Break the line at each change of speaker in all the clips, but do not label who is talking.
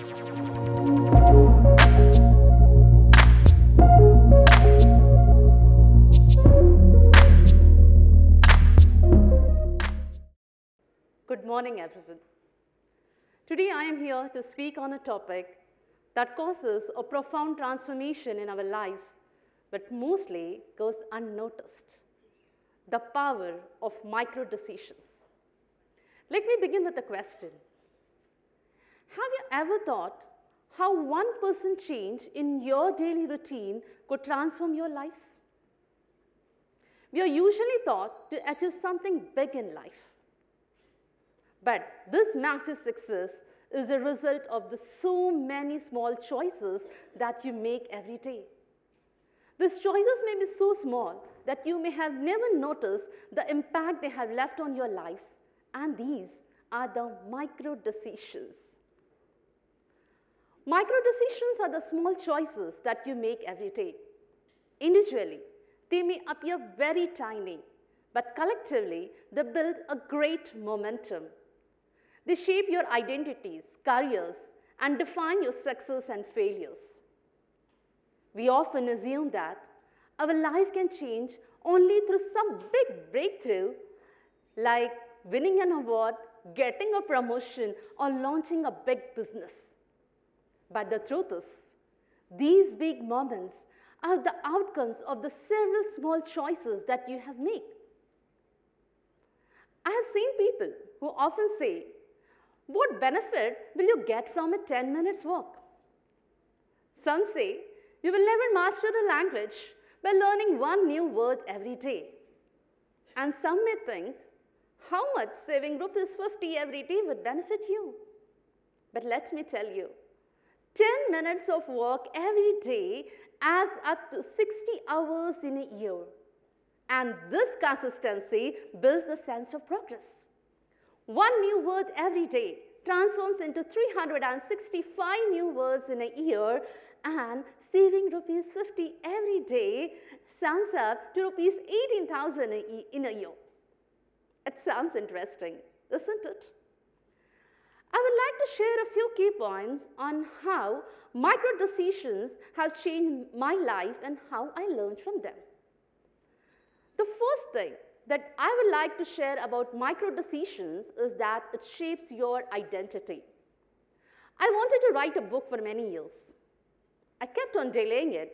Good morning, everyone. Today I am here to speak on a topic that causes a profound transformation in our lives, but mostly goes unnoticed: the power of micro decisions. Let me begin with a question. Have you ever thought how 1% change in your daily routine could transform your lives? We are usually taught to achieve something big in life. But this massive success is a result of the so many small choices that you make every day. These choices may be so small that you may have never noticed the impact they have left on your lives, and these are the micro decisions. Micro decisions are the small choices that you make every day. Individually, they may appear very tiny, but collectively, they build a great momentum. They shape your identities, careers, and define your success and failures. We often assume that our life can change only through some big breakthrough, like winning an award, getting a promotion, or launching a big business. But the truth is, these big moments are the outcomes of the several small choices that you have made. I have seen people who often say, "What benefit will you get from a 10 minutes walk?" Some say, "You will never master a language by learning one new word every day." And some may think, "How much saving ₹50 every day would benefit you?" But let me tell you, 10 minutes of work every day adds up to 60 hours in a year. And this consistency builds a sense of progress. One new word every day transforms into 365 new words in a year, and saving ₹50 every day sums up to ₹18,000 in a year. It sounds interesting, isn't it? I would like to share a few key points on how micro decisions have changed my life and how I learned from them. The first thing that I would like to share about micro decisions is that it shapes your identity. I wanted to write a book for many years. I kept on delaying it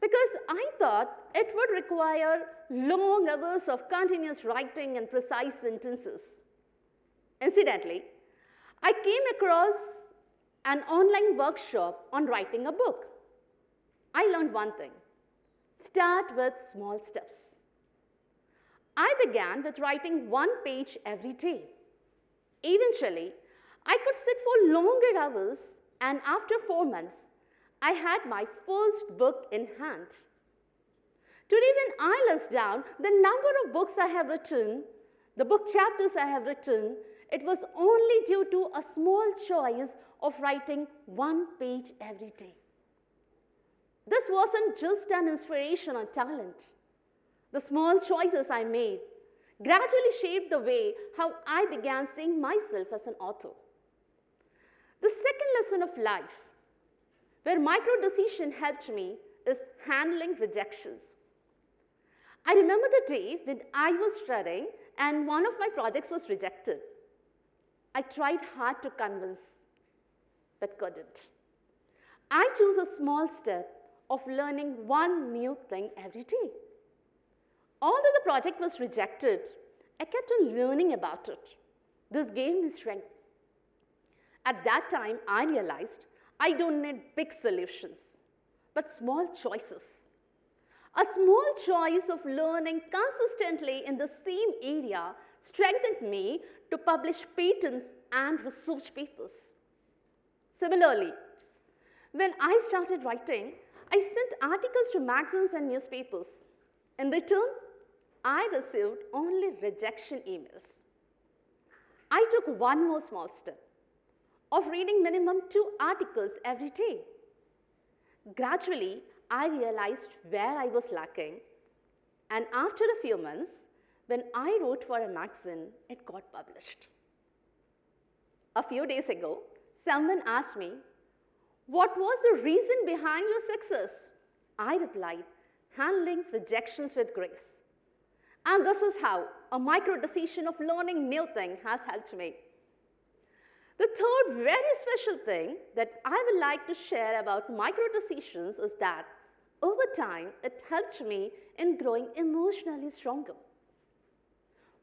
because I thought it would require long hours of continuous writing and precise sentences. Incidentally, I came across an online workshop on writing a book. I learned one thing: start with small steps. I began with writing one page every day. Eventually, I could sit for longer hours, and after 4 months, I had my first book in hand. Today, when I list down the number of books I have written, the book chapters I have written, it was only due to a small choice of writing one page every day. This wasn't just an inspiration or talent. The small choices I made gradually shaped the way how I began seeing myself as an author. The second lesson of life, where micro decision helped me, is handling rejections. I remember the day when I was studying and one of my projects was rejected. I tried hard to convince, but couldn't. I chose a small step of learning one new thing every day. Although the project was rejected, I kept on learning about it. This gave me strength. At that time, I realized I don't need big solutions, but small choices. A small choice of learning consistently in the same area strengthened me to publish patents and research papers. Similarly, when I started writing, I sent articles to magazines and newspapers. In return, I received only rejection emails. I took one more small step of reading minimum 2 articles every day. Gradually, I realized where I was lacking, and after a few months, when I wrote for a magazine, it got published. A few days ago, Someone asked me, what was the reason behind your success? I replied, handling rejections with grace. And this is how a micro decision of learning new thing has helped me. The third very special thing that I would like to share about micro decisions is that over time, it helped me in growing emotionally stronger.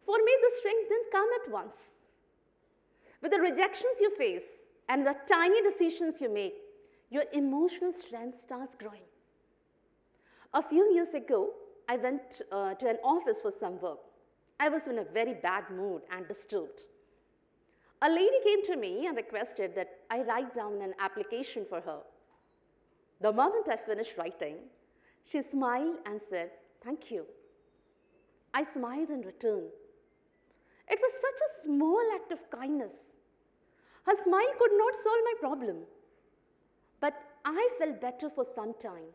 For me, the strength didn't come at once. With the rejections you face and the tiny decisions you make, your emotional strength starts growing. A few years ago, I went to an office for some work. I was in a very bad mood and disturbed. A lady came to me and requested that I write down an application for her. The moment I finished writing, she smiled and said, "Thank you." I smiled in return. It was such a small act of kindness. Her smile could not solve my problem, but I felt better for some time.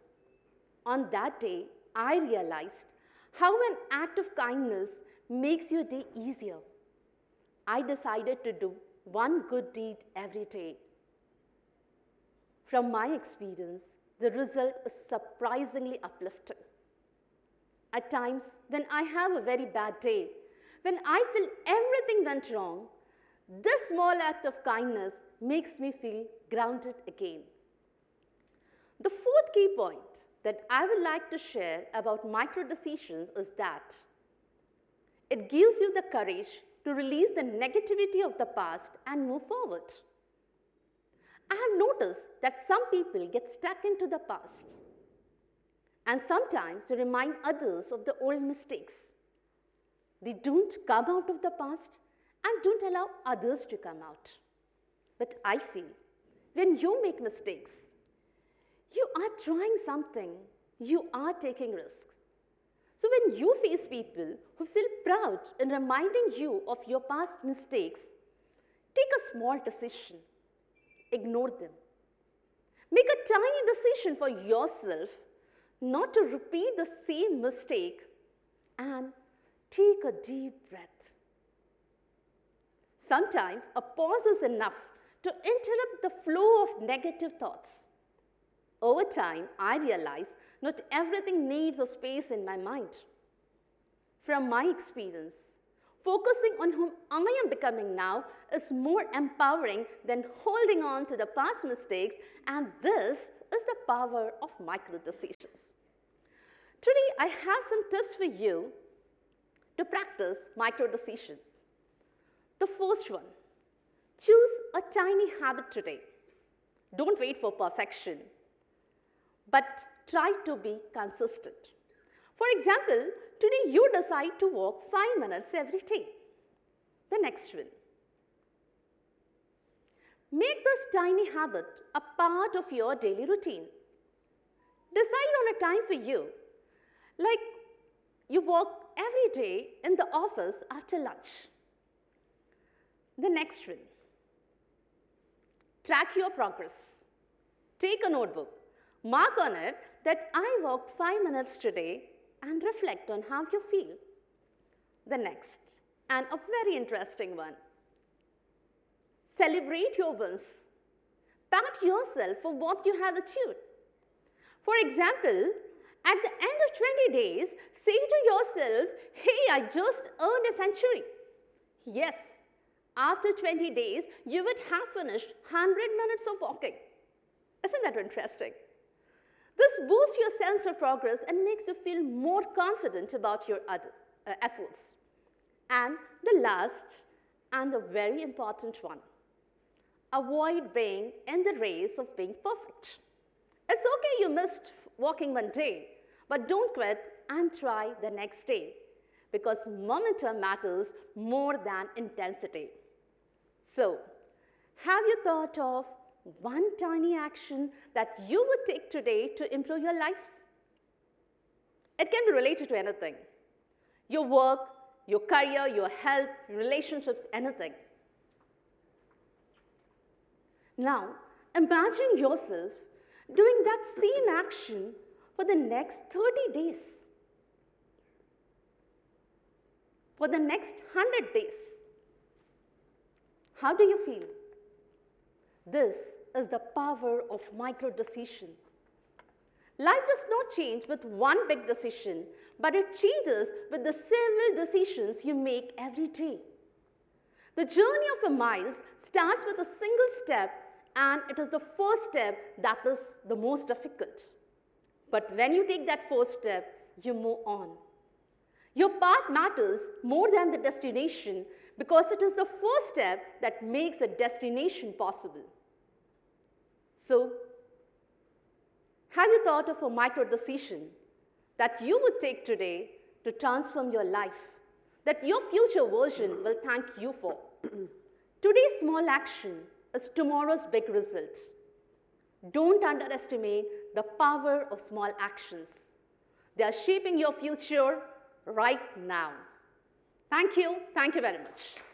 On that day, I realized how an act of kindness makes your day easier. I decided to do one good deed every day. From my experience, the result is surprisingly uplifting. At times, when I have a very bad day, when I feel everything went wrong, this small act of kindness makes me feel grounded again. The fourth key point that I would like to share about micro decisions is that it gives you the courage to release the negativity of the past and move forward. I have noticed that some people get stuck into the past, and sometimes they remind others of the old mistakes. They don't come out of the past and don't allow others to come out. But I feel when you make mistakes, you are trying something, you are taking risks. So when you face people who feel proud in reminding you of your past mistakes, take a small decision. Ignore them. Make a tiny decision for yourself not to repeat the same mistake and take a deep breath. Sometimes a pause is enough to interrupt the flow of negative thoughts. Over time, I realized not everything needs a space in my mind. From my experience, focusing on whom I am becoming now is more empowering than holding on to the past mistakes, and this is the power of micro decisions. Today, I have some tips for you to practice micro decisions. The first one, choose a tiny habit today. Don't wait for perfection, but try to be consistent. For example, today you decide to walk 5 minutes every day. The next one, make this tiny habit a part of your daily routine. Decide on a time for you, like you walk every day in the office after lunch. The next one, track your progress. Take a notebook, mark on it that I walked 5 minutes today and reflect on how you feel. The next, and a very interesting one, celebrate your wins. Pat yourself for what you have achieved. For example, at the end of 20 days, say to yourself, "Hey, I just earned a century." Yes, after 20 days, you would have finished 100 minutes of walking. Isn't that interesting? This boosts your sense of progress and makes you feel more confident about your other efforts. And the last and the very important one, avoid being in the race of being perfect. It's okay you missed walking one day, but don't quit and try the next day, because momentum matters more than intensity. So, have you thought of one tiny action that you would take today to improve your life? It can be related to anything. Your work, your career, your health, relationships, anything. Now, imagine yourself doing that same action for the next 30 days, for the next 100 days. How do you feel? This is the power of micro-decision. Life does not change with one big decision, but it changes with the several decisions you make every day. The journey of a mile starts with a single step, and it is the first step that is the most difficult. But when you take that first step, you move on. Your path matters more than the destination because it is the first step that makes the destination possible. So, have you thought of a micro decision that you would take today to transform your life, that your future version will thank you for? Today's small action is tomorrow's big result. Don't underestimate the power of small actions. They are shaping your future right now. Thank you very much.